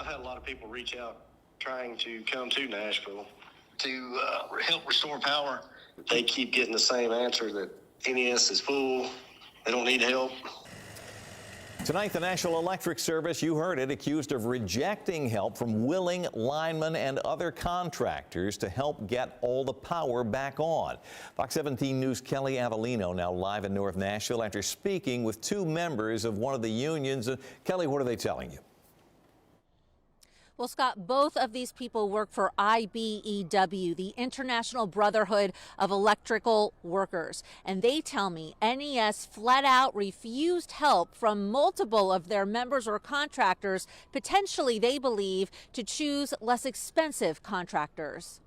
had a lot of people reach out trying to come to Nashville to help restore power. They keep getting the same answer that NES is full, they don't need help. Tonight, the Nashville Electric Service, you heard it, accused of rejecting help from willing linemen and other contractors to help get all the power back on. Fox 17 News' Kelly Avellino now live in North Nashville after speaking with two members of one of the unions. Kelly, what are they telling you? Well, Scott, both of these people work for IBEW, the International Brotherhood of Electrical Workers. And they tell me NES flat out refused help from multiple of their members or contractors, potentially, they believe, to choose less expensive contractors.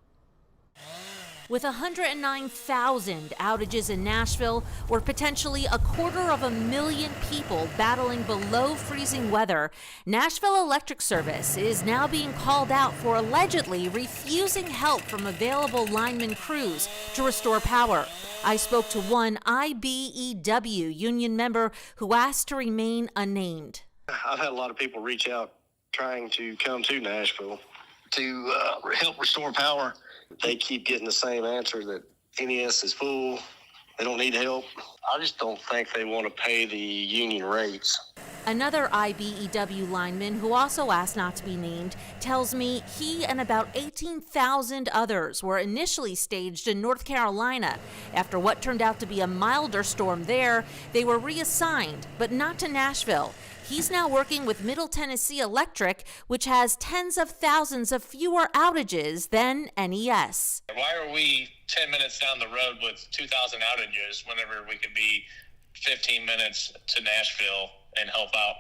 With 109,000 outages in Nashville, where potentially 250,000 people battling below freezing weather, Nashville Electric Service is now being called out for allegedly refusing help from available lineman crews to restore power. I spoke to one IBEW union member who asked to remain unnamed. I've had a lot of people reach out trying to come to Nashville to help restore power. They keep getting the same answer that NES is full, they don't need help. I just don't think they want to pay the union rates. Another IBEW lineman who also asked not to be named tells me he and about 18,000 others were initially staged in North Carolina. After what turned out to be a milder storm there, they were reassigned, but not to Nashville. He's now working with Middle Tennessee Electric, which has tens of thousands of fewer outages than NES. Why are we 10 minutes down the road with 2,000 outages whenever we could be 15 minutes to Nashville and help out,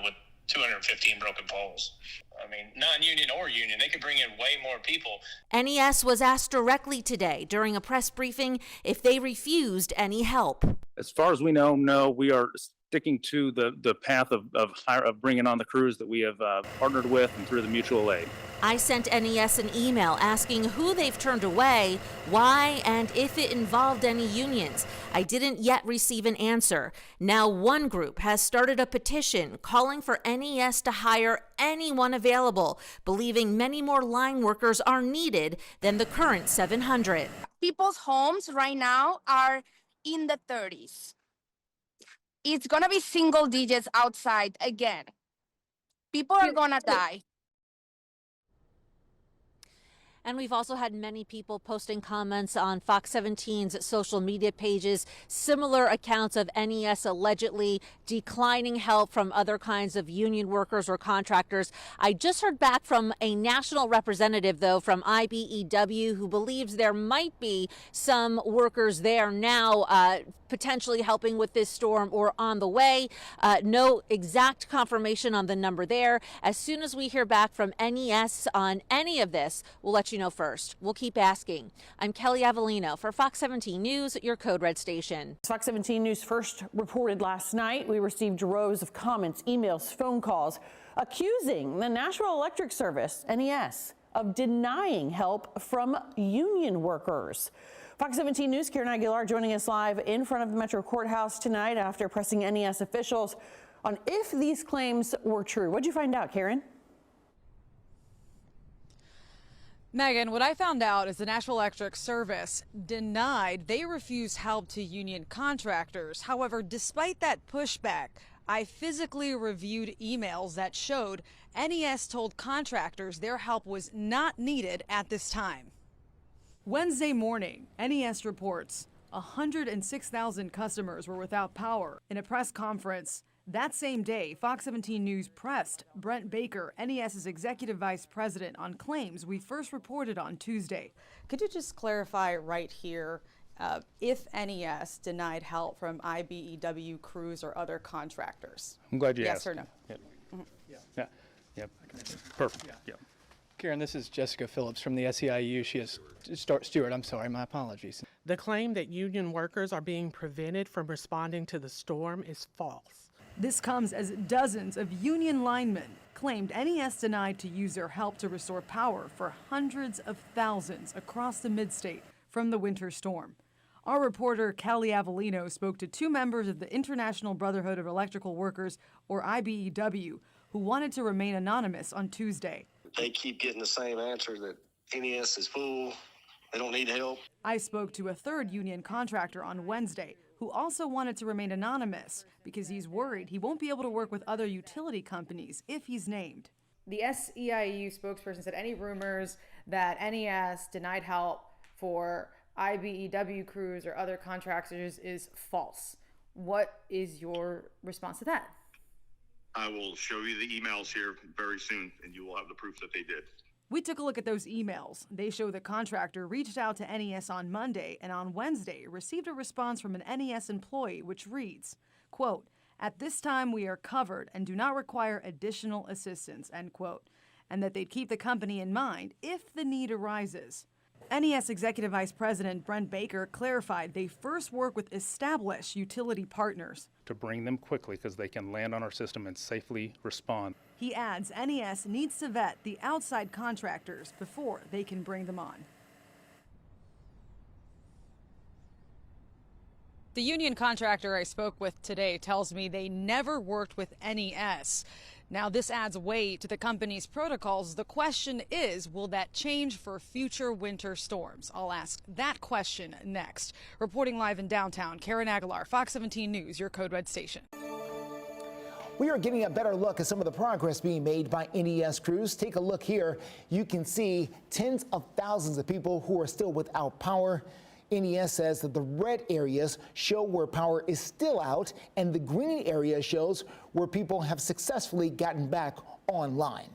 with 215 broken poles? I mean, non-union or union, they could bring in way more people. NES was asked directly today during a press briefing if they refused any help. As far as we know, no, we are sticking to the path of bringing on the crews that we have partnered with and through the mutual aid. I sent NES an email asking who they've turned away, why, and if it involved any unions. I didn't yet receive an answer. Now one group has started a petition calling for NES to hire anyone available, believing many more line workers are needed than the current 700. People's homes right now are in the 30s. It's going to be single digits outside again. People are going to die. And we've also had many people posting comments on Fox 17's social media pages, similar accounts of NES allegedly declining help from other kinds of union workers or contractors. I just heard back from a national representative, though, from IBEW, who believes there might be some workers there now potentially helping with this storm or on the way. No exact confirmation on the number there. As soon as we hear back from NES on any of this, we'll let you know first. We'll keep asking. I'm Kelly Avellino for Fox 17 News, your Code Red station. Fox 17 News first reported last night. We received rows of comments, emails, phone calls accusing the Nashville Electric Service, NES, of denying help from union workers. Fox 17 News' Karen Aguilar joining us live in front of the Metro Courthouse tonight after pressing NES officials on if these claims were true. What'd you find out, Karen? Megan, what I found out is the Nashville Electric Service denied they refused help to union contractors. However, despite that pushback, I physically reviewed emails that showed NES told contractors their help was not needed at this time. Wednesday morning, NES reports 106,000 customers were without power. In a press conference that same day, Fox 17 News pressed Brent Baker, NES's executive vice president, on claims we first reported on Tuesday. Could you just clarify right here if NES denied help from IBEW crews or other contractors? I'm glad you Yes asked. or no? Yep. Yep. Perfect. Yep. Karen, this is Jessica Phillips from the SEIU. She is Stewart. I'm sorry, my apologies. The claim that union workers are being prevented from responding to the storm is false. This comes as dozens of union linemen claimed NES denied to use their help to restore power for hundreds of thousands across the Midstate from the winter storm. Our reporter Kelly Avellino spoke to two members of the International Brotherhood of Electrical Workers, or IBEW, who who wanted to remain anonymous on Tuesday. They keep getting the same answer that NES is full. They don't need help. I spoke to a third union contractor on Wednesday who also wanted to remain anonymous because he's worried he won't be able to work with other utility companies if he's named. The SEIU spokesperson said any rumors that NES denied help for IBEW crews or other contractors is false. What is your response to that? I will show you the emails here very soon, and you will have the proof that they did. We took a look at those emails. They show the contractor reached out to NES on Monday and on Wednesday received a response from an NES employee which reads, quote, "At this time we are covered and do not require additional assistance," end quote, and that they'd keep the company in mind if the need arises. NES Executive Vice President Brent Baker clarified they first work with established utility partners to bring them quickly because they can land on our system and safely respond. He adds NES needs to vet the outside contractors before they can bring them on. The union contractor I spoke with today tells me they never worked with NES. Now, this adds weight to the company's protocols. The question is, will that change for future winter storms? I'll ask that question next. Reporting live in downtown, Karen Aguilar, Fox 17 News, your Code Red station. We are getting a better look at some of the progress being made by NES crews. Take a look here. You can see tens of thousands of people who are still without power. NES says that the red areas show where power is still out, and the green area shows where people have successfully gotten back online.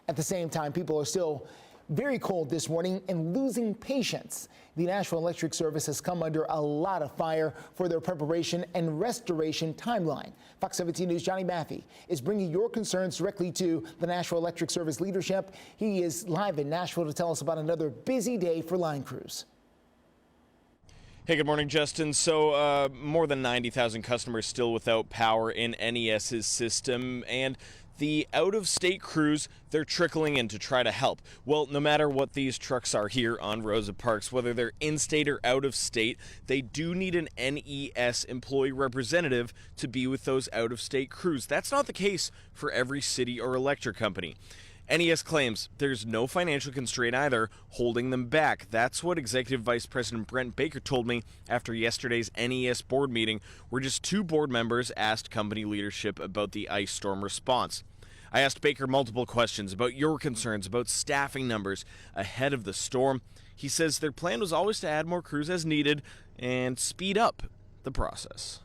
At the same time, people are still very cold this morning and losing patience. The Nashville Electric Service has come under a lot of fire for their preparation and restoration timeline. Fox 17 News' Johnny Maffey is bringing your concerns directly to the Nashville Electric Service leadership. He is live in Nashville to tell us about another busy day for line crews. Hey, good morning, Justin. So more than 90,000 customers still without power in NES's system, and the out-of-state crews, they're trickling in to try to help. Well, no matter what these trucks are here on Rosa Parks, whether they're in-state or out-of-state, they do need an NES employee representative to be with those out-of-state crews. That's not the case for every city or electric company. NES claims there's no financial constraint either holding them back. That's what Executive Vice President Brent Baker told me after yesterday's NES board meeting, where just two board members asked company leadership about the ice storm response. I asked Baker multiple questions about your concerns about staffing numbers ahead of the storm. He says their plan was always to add more crews as needed and speed up the process.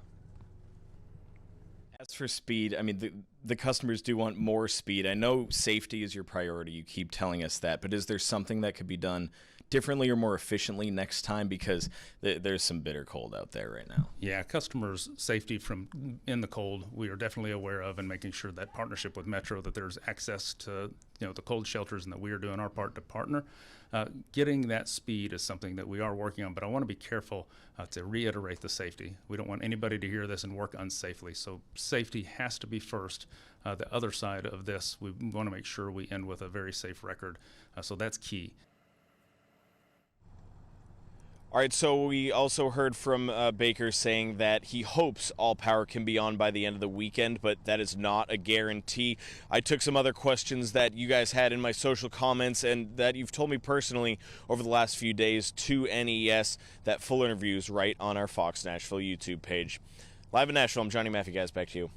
As for speed, I mean, the customers do want more speed. I know safety is your priority. You keep telling us that. But is there something that could be done differently or more efficiently next time? Because there's some bitter cold out there right now. Yeah, customers' safety from in the cold, we are definitely aware of, and making sure that partnership with Metro, that there's access to the cold shelters and that we are doing our part to partner. Getting that speed is something that we are working on, but I want to be careful to reiterate the safety. We don't want anybody to hear this and work unsafely, so safety has to be first. The other side of this, we want to make sure we end with a very safe record, so that's key. All right, so we also heard from Baker saying that he hopes all power can be on by the end of the weekend, but that is not a guarantee. I took some other questions that you guys had in my social comments and that you've told me personally over the last few days to NES. That full interview is right on our Fox Nashville YouTube page. Live in Nashville, I'm Johnny Maffey, guys. Back to you.